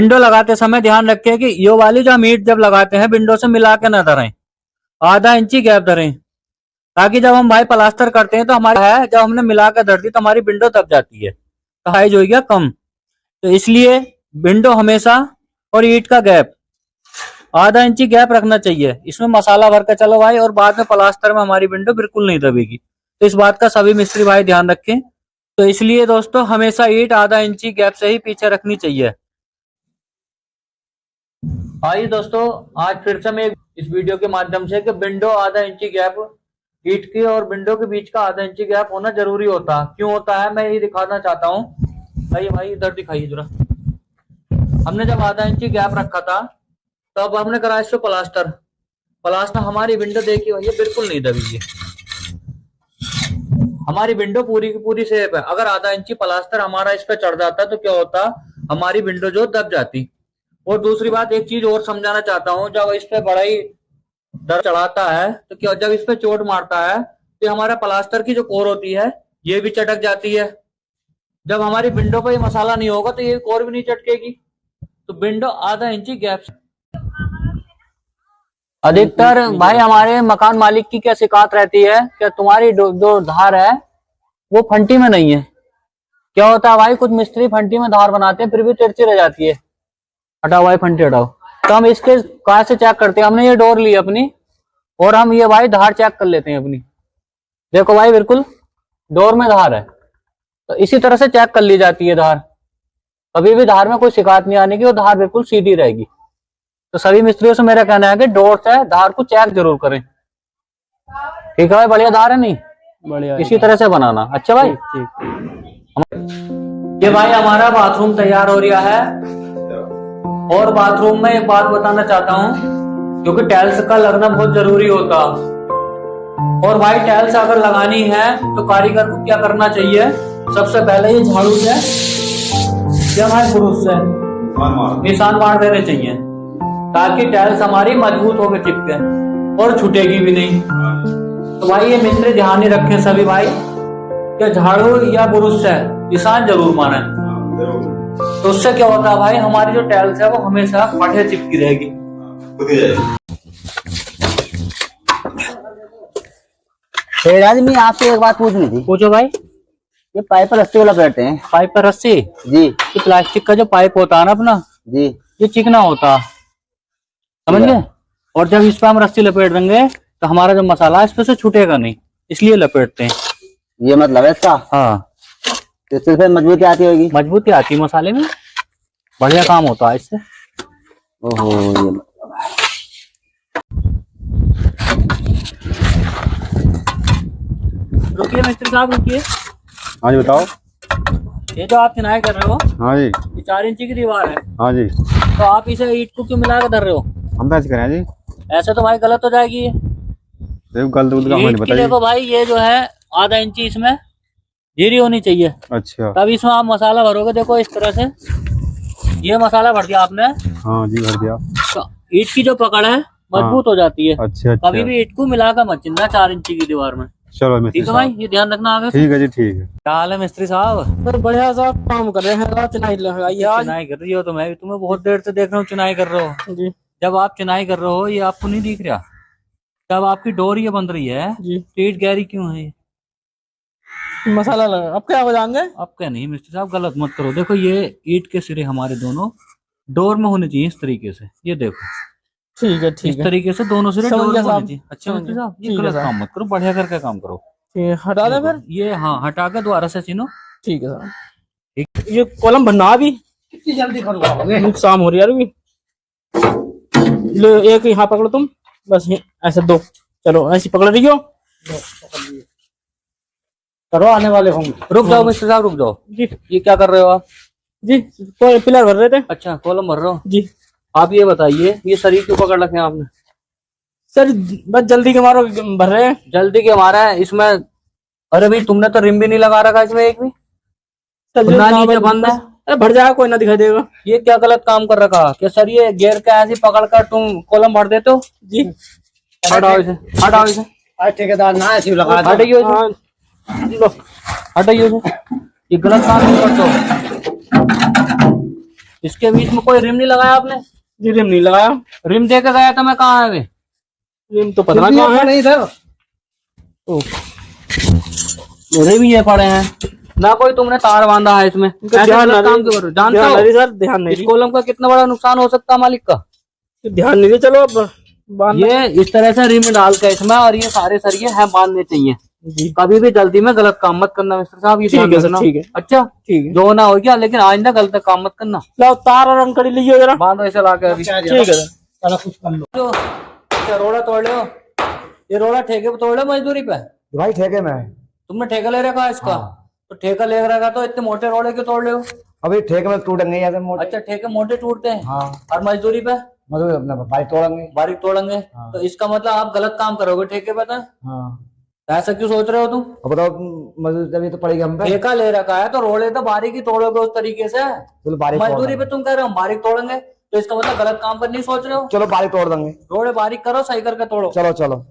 Window लगाते समय ध्यान रखें कि ये वाली जो हम ईंट जब लगाते हैं विंडो से मिला के न धरें, आधा इंची गैप धरें, ताकि जब हम भाई प्लास्टर करते हैं तो हमारे है जब हमने मिला के धर दी तो हमारी विंडो दब जाती है, तो हाइज हो गया कम। तो इसलिए विंडो हमेशा और ईंट का गैप आधा इंची गैप रखना चाहिए। इसमें मसाला भर के चलो भाई, और बाद में प्लास्टर में हमारी विंडो बिल्कुल नहीं दबेगी। तो इस बात का सभी मिस्त्री भाई ध्यान रखें। तो इसलिए दोस्तों हमेशा ईंट आधा इंची गैप से ही पीछे रखनी चाहिए। आइए दोस्तों, आज फिर से मैं इस वीडियो के माध्यम से कि विंडो आधा इंची गैप, ईंट की और विंडो के बीच का आधा इंची गैप होना जरूरी होता है। क्यों होता है मैं ये दिखाना चाहता हूँ। आइए भाई इधर दिखाइए जरा। हमने जब आधा इंची गैप रखा था तो अब हमने करा इसको प्लास्टर हमारी विंडो देखिए भैया बिल्कुल नहीं दबी है। हमारी विंडो पूरी की पूरी सेफ है। अगर आधा इंची प्लास्टर हमारा इस पे चढ़ जाता तो क्या होता, हमारी विंडो जो दब जाती। और दूसरी बात एक चीज और समझाना चाहता हूँ, जब इस पे बड़ा ही दर चढ़ाता है तो क्या, जब इस पे चोट मारता है तो हमारा प्लास्टर की जो कोर होती है ये भी चटक जाती है। जब हमारी विंडो पे ये मसाला नहीं होगा तो ये कोर भी नहीं चटकेगी। तो विंडो आधा इंची गैप। अधिकतर भाई हमारे मकान मालिक की क्या शिकायत रहती है कि तुम्हारी जो धार है वो फंटी में नहीं है। क्या होता है भाई, कुछ मिस्त्री फंटी में धार बनाते हैं फिर भी तिरछी रह जाती है। हटाओ भाई फंटी हटाओ। तो हम इसके कहाँ से चेक करते हैं, हमने ये डोर ली अपनी और हम ये भाई धार चेक कर लेते हैं अपनी। देखो भाई बिल्कुल डोर में धार है, तो इसी तरह से चेक कर ली जाती है धार। कभी भी धार में कोई शिकायत नहीं आने की, और धार बिल्कुल सीधी रहेगी। तो सभी मिस्त्रियों से मेरा कहना है कि डोर से धार को चेक जरूर करें। ठीक है भाई, बढ़िया धार है नहीं, बढ़िया इसी तरह से बनाना। अच्छा भाई ठीक। ये भाई हमारा बाथरूम तैयार हो रहा है। और बाथरूम में एक बात बताना चाहता हूँ, क्योंकि टाइल्स का लगना बहुत जरूरी होता। और भाई टाइल्स अगर लगानी है तो कारीगर को क्या करना चाहिए, सबसे पहले ये झाड़ू से या भाई पुरुष से निशान मार देने चाहिए, ताकि टाइल्स हमारी मजबूत होकर चिपके और छूटेगी भी नहीं। तो भाई ये मिस्त्री ध्यान ही रखें सभी भाई कि झाड़ू या बुरुश से निशान जरूर मारे। तो उससे क्या होता है भाई, हमारी जो टाइल्स है वो हमेशा बढ़िया चिपकी रहेगी। मैं आपसे एक बात पूछनी थी। पूछो भाई। ये पाइप पर रस्सी वाला बैठते हैं। पाइप पर रस्सी जी। ये प्लास्टिक का जो पाइप होता है ना अपना जी, ये चिकना होता, समझ गए। और जब इस पे हम रस्सी लपेट देंगे तो हमारा जो मसाला है इस पे से छूटेगा नहीं, इसलिए लपेटते हैं। ये मतलब है इसका। हाँ, इससे फिर मजबूती आती होगी। मजबूती आती है मसाले में, बढ़िया काम होता है इससे। ओहो, ये मतलब है। रुकिए मिस्त्री साहब रुकिए। हाँ जी बताओ। ये जो आप चिनाई कर रहे हो, हाँ जी। ये 4 इंची की दीवार है। हाँ जी। तो आप इसे ईंट को क्यों मिला के धर रहे हो? हम तो ऐसे करें जी। ऐसे तो भाई गलत हो जाएगी ये। देखो गलत का हमें ईंट की बताइए। देखो भाई ये जो है आधा इंची इसमें जीरी होनी चाहिए। अच्छा। तब इसमें आप मसाला भरोगे। देखो इस तरह से ये मसाला भर दिया आपने। हाँ जी भर दिया। तो ईंट की जो पकड़ है मजबूत हो जाती है। अच्छा कभी अच्छा। भी ईंट को मिलाकर मत चिनना 4 इंची की दीवार में। चलो मिस्त्री ठीक है भाई, साहब। ये ध्यान रखना आगे से। ठीक है जी ठीक है। क्या हाल है मिस्त्री साहब? सर बढ़िया सा काम कर रहे हैं। चिनाई लगाई आज। चिनाई कर रही हो तो मैं भी तुम्हें बहुत देर से देख रहा हूँ चिनाई कर रहे हो। जी जब आप चिनाई कर रहे हो ये आपको नहीं दिख रहा, जब आपकी डोर ये बन रही है जी। तो ईंट गहरी क्यों है? मसाला लगा। अब क्या हो जाएंगे? अब क्या नहीं मिस्त्री साहब, गलत मत करो। देखो ये ईंट के सिरे हमारे दोनों डोर में होने चाहिए इस तरीके से। ये देखो ठीक है इस ठीक है। तरीके से दोनों सिरे समझ डोर गया में होने साहब। चाहिए। अच्छा समझ मिस्त्री गया। साहब, ये ठीक है गलत साहब। काम मत करो, बढ़िया करके काम करो। ठीक है, हटा दे फिर। ये हाँ हटा के दोबारा से चिनो। ठीक है साहब। ये कॉलम भरना भी कितनी जल्दी करूँगा, शाम हो रही है अभी। लो एक यहाँ पकड़ो तुम, बस ऐसे दो। चलो ऐसी पकड़ रही हो। करो आने वाले होंगे। रुक जाओ मिस्टर साहब रुक जाओ जी। ये क्या कर रहे हो आप? जी पिलर भर रहे थे। अच्छा कॉलम भर रहे हो जी। आप ये बताइए ये शरीर क्यों पकड़ रखे हैं आपने? सर बस जल्दी के मारो भर रहे हैं। जल्दी के हमारा है इसमें। अरे भाई तुमने तो रिम भी नहीं लगा रखा इसमें एक भी। खुलना नीचे बंद है। अरे भर जाएगा, कोई ना दिखाई देगा। ये क्या गलत काम कर रखा कि सर ये गेर के ऐसे पकड़ कर तुम कॉलम भर देते हो? जी हटाओ इसे, हटाओ इसे। ठेकेदार ना ऐसी लगा हटाइए इसे, लो हटाइए इसे। ये गलत काम नहीं करते हो। इसके बीच में कोई रिम नहीं लगाया आपने? जी रिम नहीं लगाया। रिम दे के गया था मैं, कहाँ है वे? रिम तो पता नहीं कहाँ है। नहीं था। मेरे भी ये पड़े हैं ना, कोई तुमने तार बांधा है इसमें? ऐसे ध्यान गलत ना काम दे- क्यों कर रहे हो? जानते ध्यान हो नहीं दे सर, ध्यान नहीं इस कॉलम का कितना बड़ा नुकसान हो सकता है मालिक का? दे। ध्यान नहीं दे, चलो अब बांध। ये इस तरह से रिम डाल के इसमें, और ये सारे सरिये हैं बांधने चाहिए। जी कभी भी जल्दी में गलत काम मत करना मिस्टर साहब, ये ठीक ध्यान है सर, रखना। ठीक है। अच्छा, ठीक है। जो ना हो गया, लेकिन आइंदा गलत काम मत करना। लाओ तार और अंकड़ी लीजिए जरा। बांधो इसे ला के अभी। ठीक है सर। सारा कुछ कर लो जो अच्छा, रोड़ा तोड़ ले हो। ये रोड़ा ठेके पे तोड़ ले मजदूरी पे? भाई, ठेके में है। तुमने ठेका ले रखा है इसका? तो ठेका ले रखा तो इतने मोटे रोड़े क्यों तोड़ ले हो? अभी ठेके में टूटेंगे यहाँ से मोटे। अच्छा, ठेके मोटे टूटते हैं। हाँ, और मजदूरी पे मतलब अपना भाई तोड़ेंगे। बारीक तोड़ेंगे। हाँ। तो इसका मतलब आप गलत काम करोगे ठेके पे तो? हाँ, ऐसा क्यों सोच रहे हो तुम? अब बताओ, मजदूरी तभी तो पड़ेगी हम पे। ठेका ले रखा है तो रोड़े तो बारीक ही तोड़ोगे उस तरीके से। चलो बारीक तोड़ मजदूरी पे देंगे। तुम कह रहे हो हम बारीक तोड़ेंगे, तो इसका मतलब गलत काम करने की सोच रहे हो। चलो बारीक तोड़ देंगे। रोड़े बारीक करो, सही करके तोड़ो। चलो चलो।